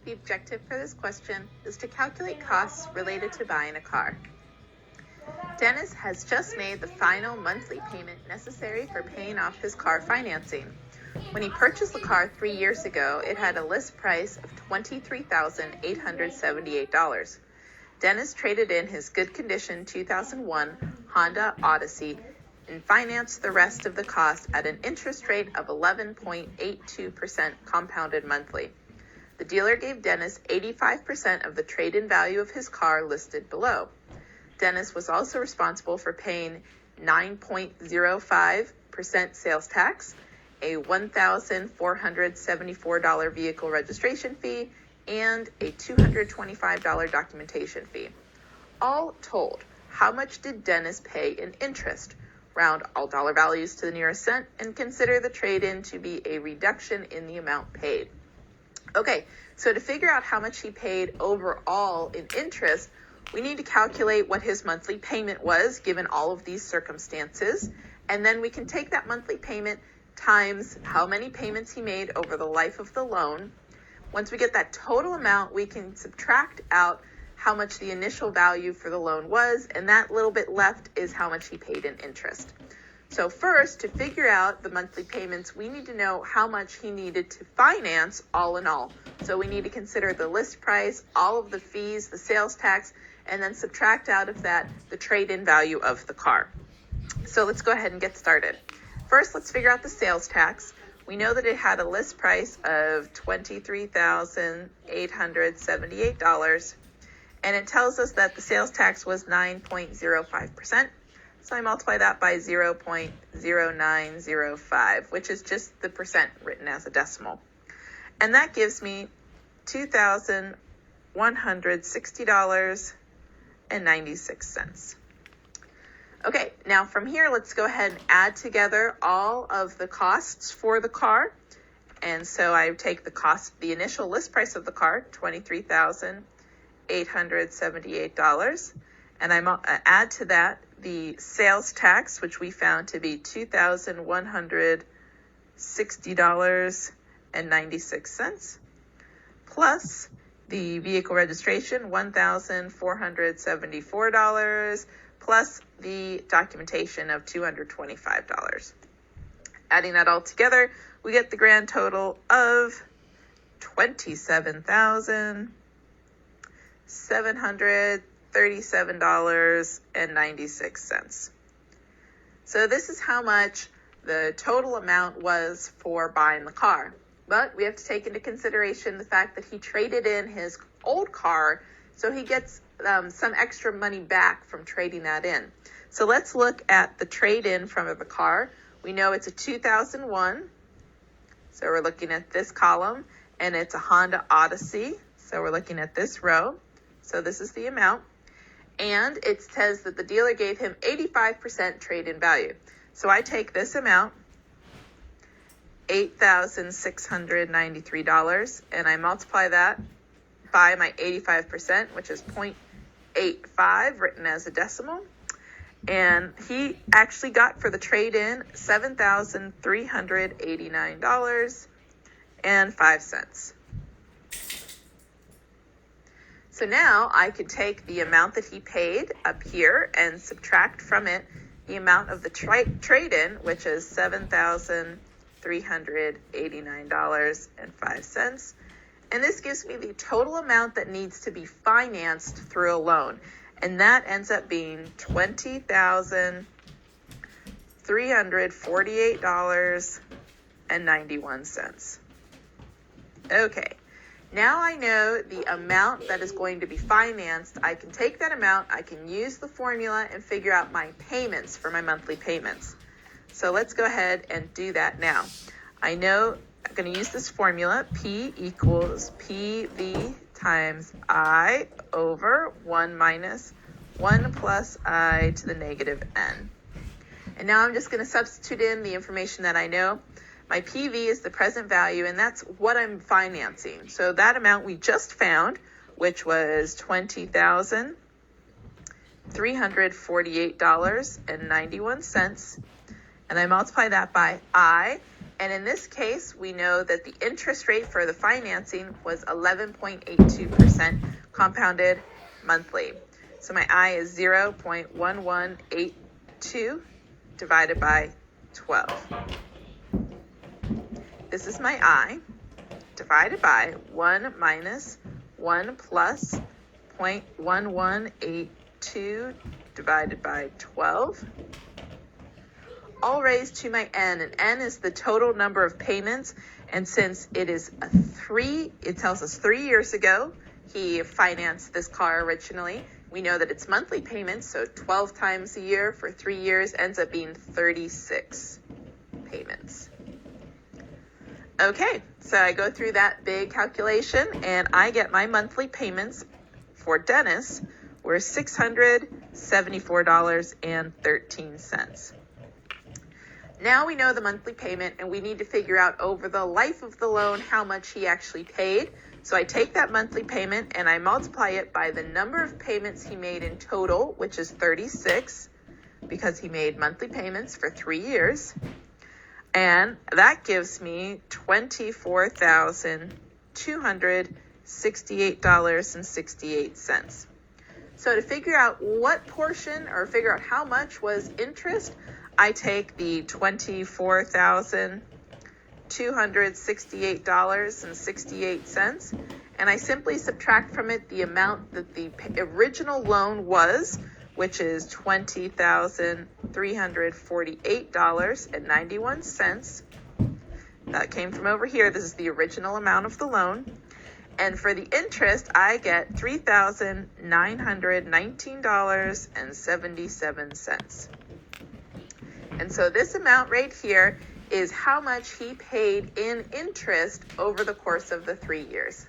The objective for this question is to calculate costs related to buying a car. Dennis has just made the final monthly payment necessary for paying off his car financing. When he purchased the car 3 years ago, it had a list price of $23,878. Dennis traded in his good condition 2001 Honda Odyssey and financed the rest of the cost at an interest rate of 11.82% compounded monthly. The dealer gave Dennis 85% of the trade-in value of his car listed below. Dennis was also responsible for paying 9.05% sales tax, a $1,474 vehicle registration fee, and a $225 documentation fee. All told, how much did Dennis pay in interest? Round all dollar values to the nearest cent and consider the trade-in to be a reduction in the amount paid. Okay, so to figure out how much he paid overall in interest, we need to calculate what his monthly payment was given all of these circumstances, and then we can take that monthly payment times how many payments he made over the life of the loan. Once we get that total amount, we can subtract out how much the initial value for the loan was, and that little bit left is how much he paid in interest. So first, to figure out the monthly payments, we need to know how much he needed to finance all in all. So we need to consider the list price, all of the fees, the sales tax, and then subtract out of that the trade-in value of the car. So let's go ahead and get started. First, let's figure out the sales tax. We know that it had a list price of $23,878, and it tells us that the sales tax was 9.05%. So I multiply that by 0.0905, which is just the percent written as a decimal. And that gives me $2,160.96. Okay, now from here, let's go ahead and add together all of the costs for the car. And so I take the initial list price of the car, $23,878, and I add to that the sales tax, which we found to be $2,160.96, plus the vehicle registration, $1,474, plus the documentation of $225. Adding that all together, we get the grand total of $27,737.96. So this is how much the total amount was for buying the car. But we have to take into consideration the fact that he traded in his old car, so he gets some extra money back from trading that in. So let's look at the trade-in from the car. We know it's a 2001, so we're looking at this column, and it's a Honda Odyssey, so we're looking at this row. So this is the amount, and it says that the dealer gave him 85% trade-in value. So I take this amount, $8,693, and I multiply that by my 85%, which is 0.85 written as a decimal. And he actually got for the trade-in $7,389.05. So now I could take the amount that he paid up here and subtract from it the amount of the trade-in, which is $7,389.05. And this gives me the total amount that needs to be financed through a loan. And that ends up being $20,348.91. Okay, now I know the amount that is going to be financed. I can take that amount, I can use the formula and figure out my payments for my monthly payments. So let's go ahead and do that now. I know I'm going to use this formula, P equals PV times I over 1 minus 1 plus I to the negative n. And now I'm just going to substitute in the information that I know. My PV is the present value, and that's what I'm financing. So that amount we just found, which was $20,348.91. And I multiply that by I, And in this case, we know that the interest rate for the financing was 11.82% compounded monthly. So my I is 0.1182 divided by 12. This is my I divided by 1 minus 1 plus 0.1182 divided by 12. All raised to my n, and n is the total number of payments. And since it is it tells us 3 years ago he financed this car originally, we know that it's monthly payments, so 12 times a year for 3 years ends up being 36 payments. Okay, so I go through that big calculation, and I get my monthly payments for Dennis were $674.13. Now we know the monthly payment, and we need to figure out over the life of the loan how much he actually paid. So I take that monthly payment and I multiply it by the number of payments he made in total, which is 36, because he made monthly payments for 3 years. And that gives me $24,268.68. So to figure out what portion, or figure out how much was interest, I take the $24,268.68 and I simply subtract from it the amount that the original loan was, which is $20,348.91. That came from over here. This is the original amount of the loan. And for the interest, I get $3,919.77. And so this amount right here is how much he paid in interest over the course of the 3 years.